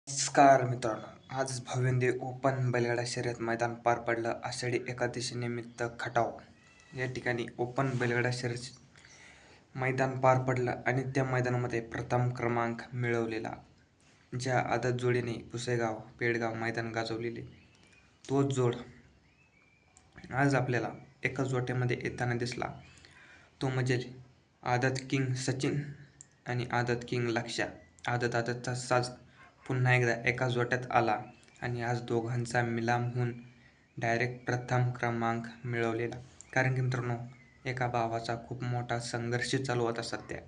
नमस्कार मित्रांनो, आज भव्यंदी ओपन बैलगाडा शर्यत मैदान पार पडलं. आषाढी एकादशीनिमित्त खटाव या ठिकाणी ओपन बैलगाडा शर्यत मैदान पार पडलं आणि त्या मैदानामध्ये प्रथम क्रमांक मिळवलेला ज्या आदत जोडीने पुसेगाव पेडगाव मैदान गाजवलेले तोच जोड आज आपल्याला एका जोट्यामध्ये येताना दिसला. तो म्हणजे आदत किंग सचिन आणि आदत किंग लक्ष्या. आदतचा साज पुन्हा एकदा एका जोट्यात आला आणि आज दोघांचा मिलाम होऊन डायरेक्ट प्रथम क्रमांक मिळवलेला. कारण की मित्रांनो, एका भावाचा खूप मोठा संघर्ष चालू होता सध्या.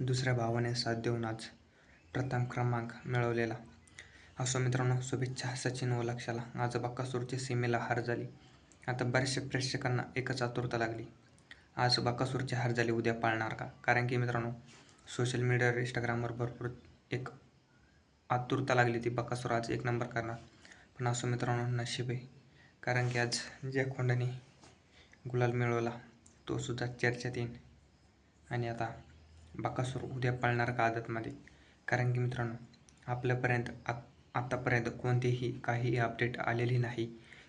दुसऱ्या भावाने साथ देऊन आज प्रथम क्रमांक मिळवलेला. असो मित्रांनो, शुभेच्छा सचिन व लक्ष्याला. आज बकासूरची सीमेला हार झाली. आता बऱ्याचशा प्रेक्षकांना एकच आतुरता लागली, आज बकासूरची हार झाली, उद्या पाळणार का? कारण की मित्रांनो, सोशल मीडियावर इंस्टाग्रामवर भरपूर एक आतुरता लागली ती बकासूर आज एक नंबर करणार. पण असं मित्रांनो, नशीब आहे. कारण की आज ज्या खोंडाने गुलाल मिळवला तो सुद्धा चर्चेत येईल. आणि आता बकासूर उद्या पळणार का आदतमध्ये? कारण की मित्रांनो, आपल्यापर्यंत आतापर्यंत कोणतीही काही अपडेट आलेली नाही.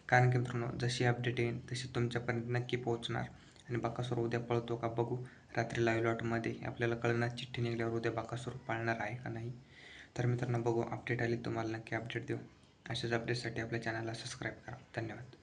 कारण की मित्रांनो, जशी अपडेट येईल तशी तुमच्यापर्यंत नक्की पोहोचणार. आणि बकासूर उद्या पळतो का बघू. रात्री लाईव्ह लॉटमध्ये आपल्याला कळणार, चिठ्ठी निघाल्यावर उद्या बकासूर पाळणार आहे का नाही. तर मित्रांनो, बघू, अपडेट आली तुम्हाला नक्की अपडेट देऊ. अशाच अपडेटसाठी आपल्या चॅनलला सबस्क्राईब करा. धन्यवाद.